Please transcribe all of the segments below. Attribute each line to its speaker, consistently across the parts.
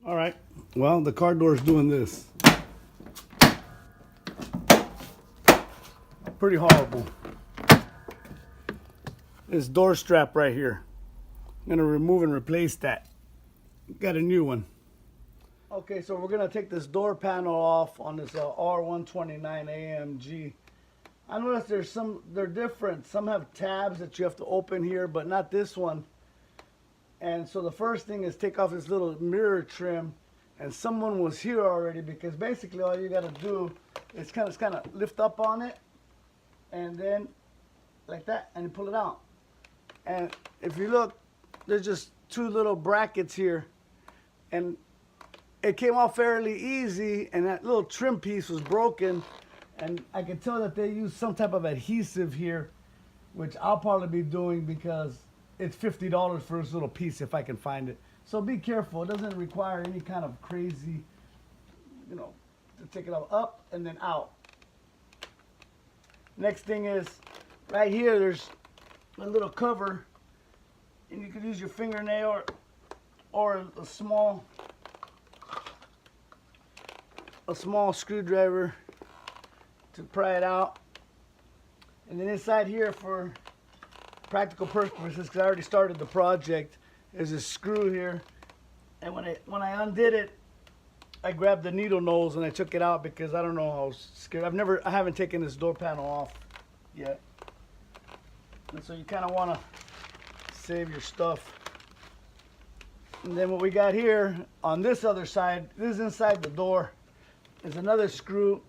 Speaker 1: All right, well, the car door is doing this. Pretty horrible. This door strap right here. I'm gonna remove and replace that. Got a new one. Okay, so we're gonna take this door panel off on this R129 AMG. I noticed they're different. Some have tabs that you have to open here, but not this one. And so the first thing is take off this little mirror trim. And someone was here already, because basically all you gotta do is kind of lift up on it, and then like that, and you pull it out. And if you look, there's just two little brackets here, and it came off fairly easy, and that little trim piece was broken, and I could tell that they used some type of adhesive here, which I'll probably be doing because it's $50 for this little piece if I can find it. So be careful. It doesn't require any kind of crazy, to take it up and then out. Next thing is, right here there's a little cover, and you could use your fingernail or a small screwdriver to pry it out. And then inside here, for practical purposes, because I already started the project, there's a screw here. And when I undid it, I grabbed the needle nose and I took it out because I don't know, I was scared. I haven't taken this door panel off yet. And so you kind of want to save your stuff. And then what we got here on this other side, this is inside the door, is another screw.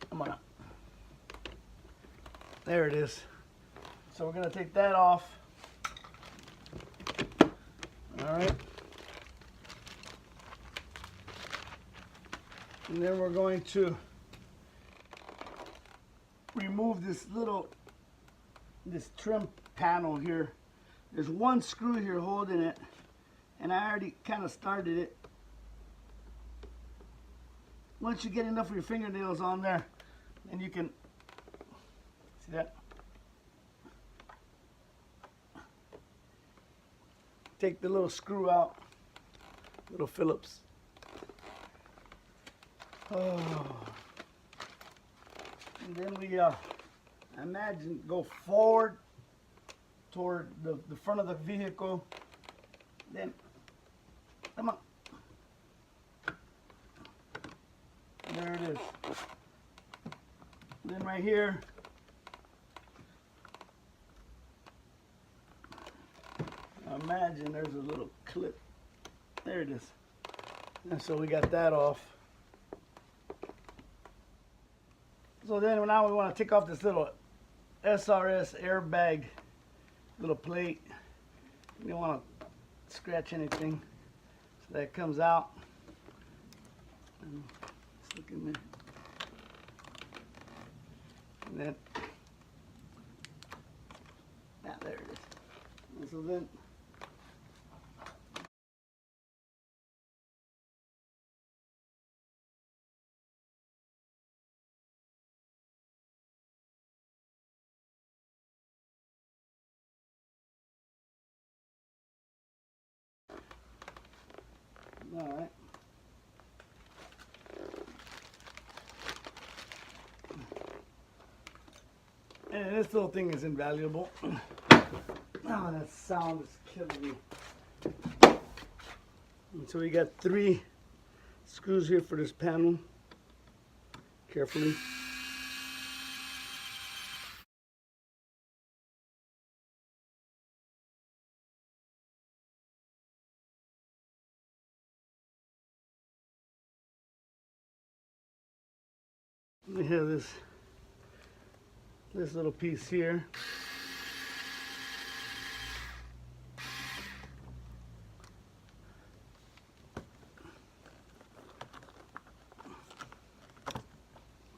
Speaker 1: Come on. There it is. So we're going to take that off. All right. And then we're going to remove this trim panel here. There's one screw here holding it, and I already kind of started it. Once you get enough of your fingernails on there, then you can see that. Take the little screw out, little Phillips. Oh. And then we imagine go forward toward the front of the vehicle. Then come on. There it is. And then right here, imagine there's a little clip. There it is. And so we got that off. So then now we want to take off this little SRS airbag little plate. You don't want to scratch anything. So that comes out. And let's look in there. And then, there it is. And so then, all right. And this little thing is invaluable. Oh, that sound is killing me. And so we got 3 screws here for this panel. Carefully. We have this little piece here.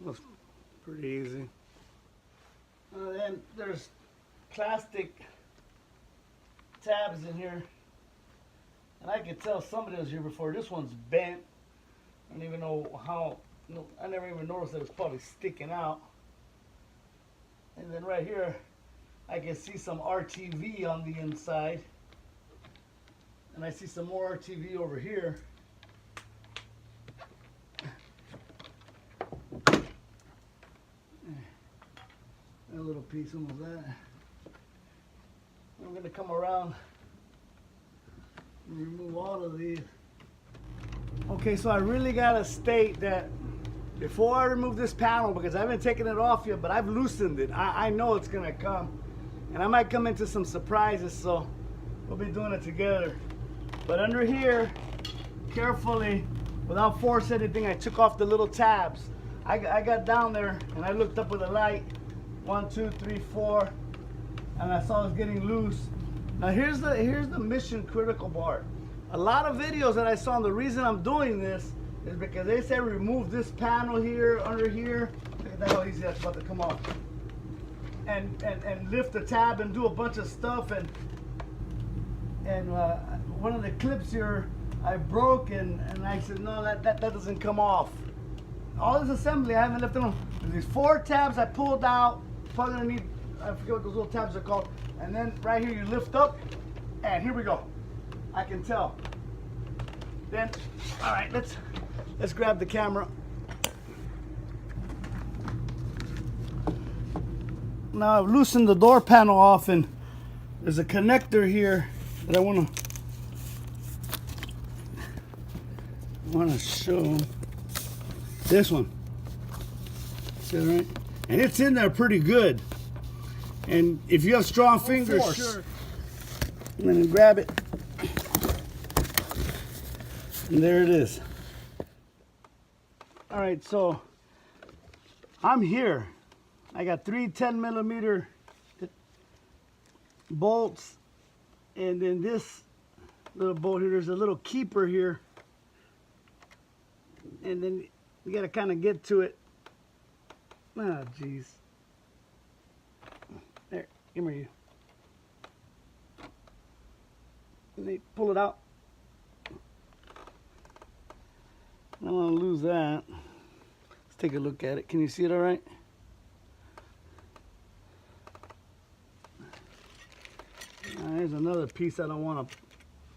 Speaker 1: That's pretty easy. Then there's plastic tabs in here, and I could tell somebody was here before. This one's bent. I don't even know how. No, I never even noticed that it was probably sticking out. And then right here, I can see some RTV on the inside. And I see some more RTV over here. A little piece, almost that. I'm going to come around and remove all of these. Okay, so I really got to state that before I remove this panel, because I haven't taken it off yet, but I've loosened it. I know it's going to come. And I might come into some surprises, so we'll be doing it together. But under here, carefully, without forcing anything, I took off the little tabs. I got down there and I looked up with a light. 1, 2, 3, 4, and I saw it was getting loose. Now here's the mission critical part. A lot of videos that I saw, and the reason I'm doing this is because they say remove this panel here, under here. Look at that, how easy that's about to come off. And lift the tab and do a bunch of stuff. And one of the clips here I broke, and I said no, that doesn't come off. All this assembly I haven't lifted them. There's 4 tabs I pulled out. Probably gonna need, I forget what those little tabs are called. And then right here you lift up, and here we go. I can tell. Then, all right, let's grab the camera. Now I've loosened the door panel off, and there's a connector here that I wanna show. This one. See that right? And it's in there pretty good. And if you have strong fingers, sure. And then grab it. And there it is. All right, so I'm here. I got 3 10mm bolts. And then this little bolt here, there's a little keeper here. And then you gotta kind of get to it. Ah, jeez. There, give me you. And they pull it out. I don't want to lose that. Let's take a look at it. Can you see it all right? There's another piece I don't want to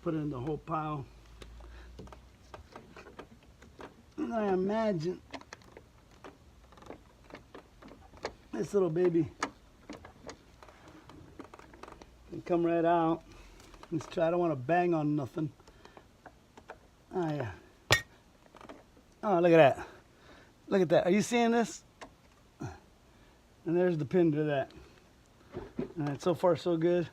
Speaker 1: put in the whole pile. And I imagine this little baby can come right out. Let's try. I don't want to bang on nothing. Oh yeah. Oh, look at that. Look at that. Are you seeing this? And there's the pin to that. All right, so far so good.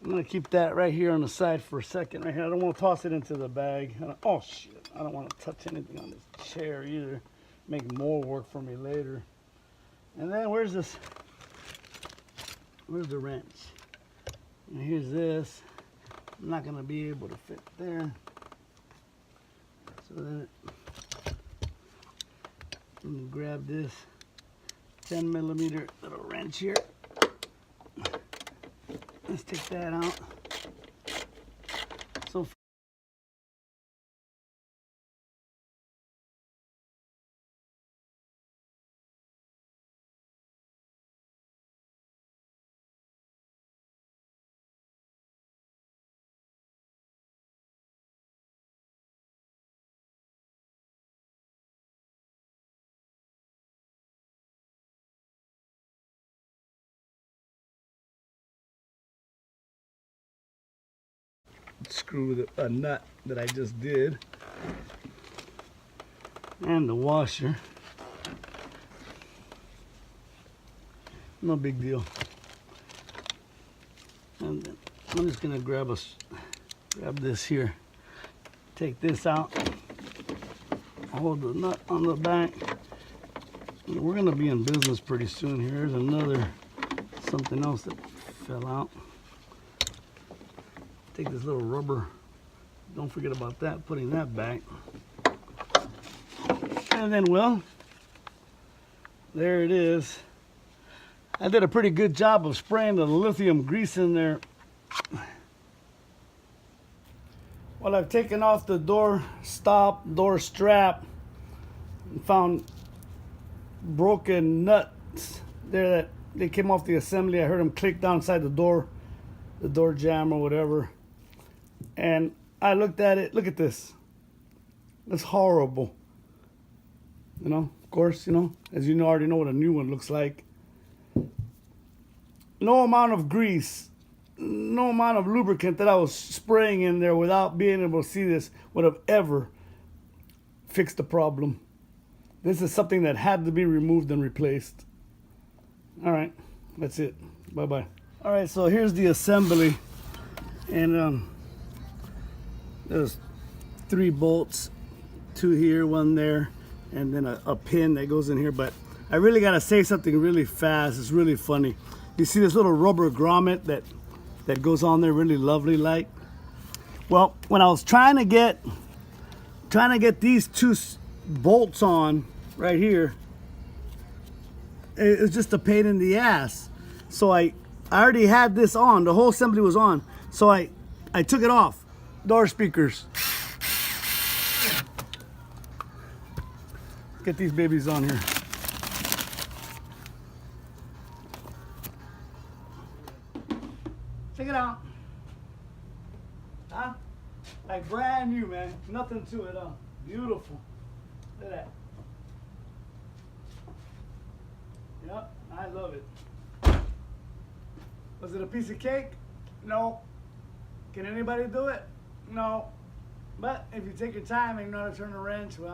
Speaker 1: I'm gonna keep that right here on the side for a second. Right here. I don't want to toss it into the bag. Oh shit! I don't want to touch anything on this chair either. Make more work for me later. And then where's this? Where's the wrench? And here's this. I'm not gonna be able to fit there. So then I'm gonna grab this 10mm little wrench here. Let's take that out. So screw a nut that I just did, and the washer. No big deal. And then I'm just gonna grab this here, take this out, hold the nut on the back. And we're gonna be in business pretty soon here. Here's another something else that fell out. Take this little rubber, don't forget about that, putting that back. And then, well, there it is. I did a pretty good job of spraying the lithium grease in there. Well, I've taken off the door strap, and found broken nuts there that they came off the assembly. I heard them click down inside the door jamb or whatever. And I looked at it. Look at this. That's horrible. You know, of course, you know, as you know, already know what a new one looks like. No amount of grease, no amount of lubricant that I was spraying in there without being able to see this would have ever fixed the problem. This is something that had to be removed and replaced. All right, that's it. Bye-bye. All right, so here's the assembly. And there's 3 bolts, 2 here, 1 there, and then a pin that goes in here. But I really gotta say something really fast. It's really funny. You see this little rubber grommet that goes on there, really lovely like. Well, when I was trying to get these 2 bolts on right here, it was just a pain in the ass. So I already had this on. The whole assembly was on. So I took it off. Door speakers. Get these babies on here. Check it out. Huh? Like brand new, man. Nothing to it, huh? Beautiful. Look at that. Yep, I love it. Was it a piece of cake? No. Can anybody do it? No. But if you take your time and you know how to turn a wrench, well.